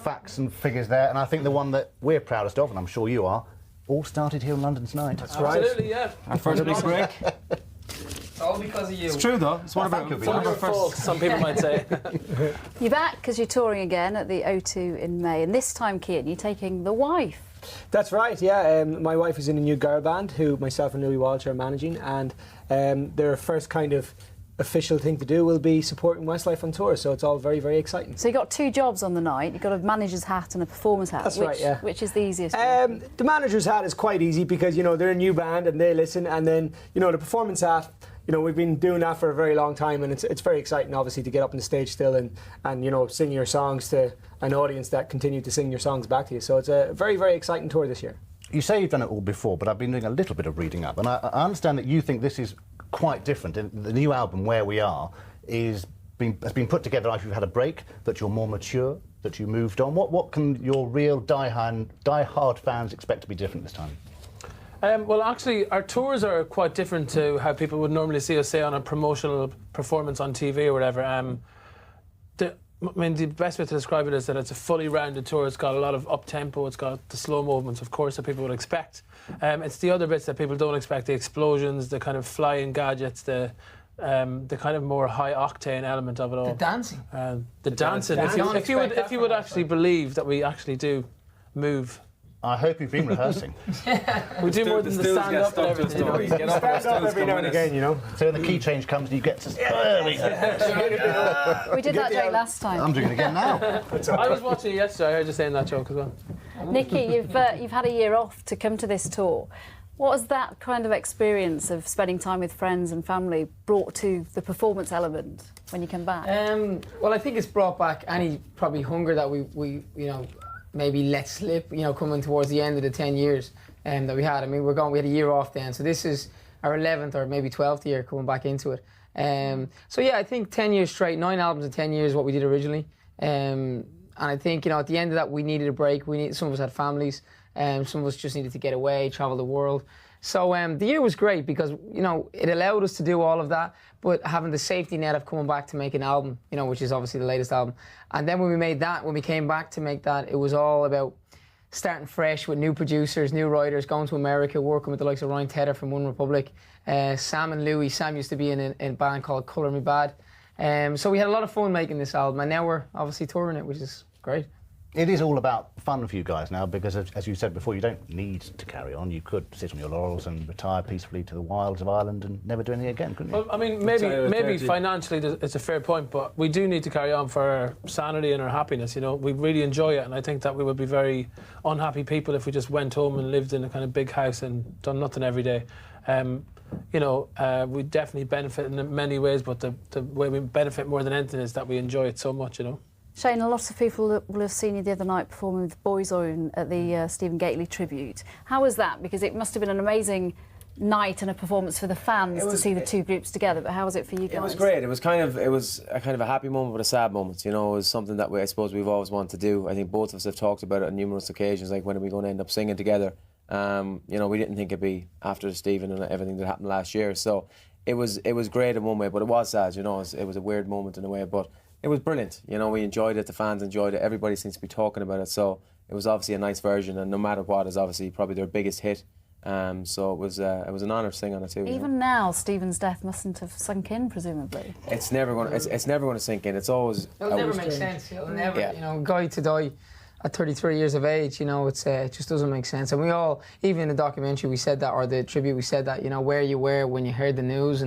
facts and figures there, and I think the one that we're proudest of, and I'm sure you are, all started here in London Tonight. That's right. Absolutely, yeah. Our first big break. It's all because of you. It's true though. It's one of our first. Some people might say. You're back because you're touring again at the O2 in May, and this time, Cian, you're taking the wife. That's right, yeah. My wife is in a new girl band who myself and Louis Walsh are managing, and their first kind of official thing to do will be supporting Westlife on tour, so it's all very, very exciting. So you got 2 jobs on the night. You've got a manager's hat and a performer's hat. That's right, yeah. Which is the easiest? The manager's hat is quite easy because, you know, they're a new band and they listen, and then, you know, the performance hat, you know, we've been doing that for a very long time, and it's very exciting, obviously, to get up on the stage still and you know, sing your songs to an audience that continue to sing your songs back to you. So it's a very, very exciting tour this year. You say you've done it all before, but I've been doing a little bit of reading up, and I understand that you think this is quite different. And the new album, Where We Are, has been put together after you've had a break, that you're more mature, that you moved on. What can your real die-hard fans expect to be different this time? Well, actually, our tours are quite different to how people would normally see us, say, on a promotional performance on TV or whatever. The best way to describe it is that it's a fully rounded tour. It's got a lot of up-tempo, it's got the slow movements, of course, that people would expect. It's the other bits that people don't expect, the explosions, the kind of flying gadgets, the kind of more high-octane element of it all. The dancing. The dancing. If you would actually believe that we actually do move. I hope you've been rehearsing. We do more than the stand-up and everything. Stand up every now and again, you know. So when the key change comes, you get to... We did that joke last time. I'm doing it again now. I was watching it yesterday. I heard you saying that joke as well. Nicky, you've had a year off to come to this tour. What has that kind of experience of spending time with friends and family brought to the performance element when you come back? Well, I think it's brought back any probably hunger that we you know, maybe let slip, you know, coming towards the end of the 10 years that we had. I mean, we had a year off then, so this is our 11th or maybe 12th year coming back into it. So yeah, I think 10 years straight, 9 albums in 10 years is what we did originally. And I think, you know, at the end of that, we needed a break. Some of us had families, some of us just needed to get away, travel the world. So the year was great because, you know, it allowed us to do all of that, but having the safety net of coming back to make an album, you know, which is obviously the latest album. And then when we came back to make that, it was all about starting fresh with new producers, new writers, going to America, working with the likes of Ryan Tedder from One Republic, Sam and Louis. Sam used to be in a band called Colour Me Bad. So we had a lot of fun making this album, and now we're obviously touring it, which is great. It is all about fun for you guys now, because as you said before, you don't need to carry on. You could sit on your laurels and retire peacefully to the wilds of Ireland and never do anything again, couldn't you? Well, I mean, maybe financially it's a fair point, but we do need to carry on for our sanity and our happiness, you know. We really enjoy it, and I think that we would be very unhappy people if we just went home and lived in a kind of big house and done nothing every day. You know, we definitely benefit in many ways, but the way we benefit more than anything is that we enjoy it so much, you know. Shane, a lot of people will have seen you the other night performing with Boyzone at the Stephen Gately tribute. How was that? Because it must have been an amazing night and a performance for the fans to see the two groups together. But how was it for you guys? It was great. It was a kind of a happy moment, but a sad moment. You know, it was something that I suppose we've always wanted to do. I think both of us have talked about it on numerous occasions. Like, when are we going to end up singing together? You know, we didn't think it'd be after Stephen and everything that happened last year. So it was great in one way, but it was sad. You know, it was a weird moment in a way, but it was brilliant. You know, we enjoyed it, the fans enjoyed it, everybody seems to be talking about it, so it was obviously a nice version, and no matter what, is obviously probably their biggest hit. So it was an honour to sing on it too. Even now, Stephen's death mustn't have sunk in, presumably. It's never going to sink in. It's always... It'll never make sense. It'll never, you know, guy to die at 33 years of age, you know, it just doesn't make sense. And we all, even in the documentary we said that, or the tribute we said that, you know, where you were when you heard the news,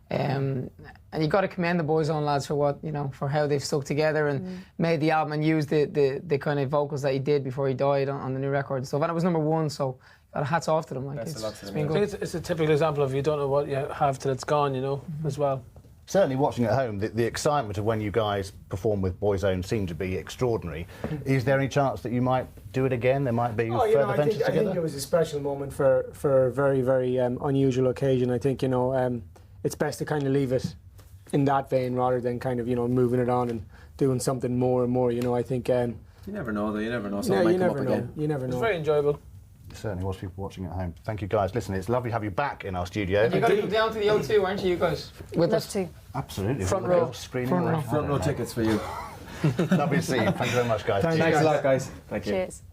and you got to commend the Boyzone lads for what, you know, for how they've stuck together and made the album and used the kind of vocals that he did before he died on the new record and stuff. And it was #1, so hats off to them. Like, it's been good. It's a typical example of you don't know what you have till it's gone, you know, as well. Certainly watching at home, the excitement of when you guys perform with Boyzone seemed to be extraordinary. Is there any chance that you might do it again? There might be further ventures together? I think it was a special moment for a very, very unusual occasion. I think, you know, it's best to kind of leave it in that vein rather than kind of, you know, moving it on and doing something more and more. You know, I think... you never know, though. You never know. Something might come up again. You never know. It's very enjoyable. It certainly was, people watching at home. Thank you, guys. Listen, it's lovely to have you back in our studio. You've got to come down to the O2, aren't you guys? With us too. Absolutely. Front row. Screening. Front row tickets for you. Lovely to see you. Thank you very much, guys. Thanks, Thanks guys. a lot, guys. Thank you. Cheers.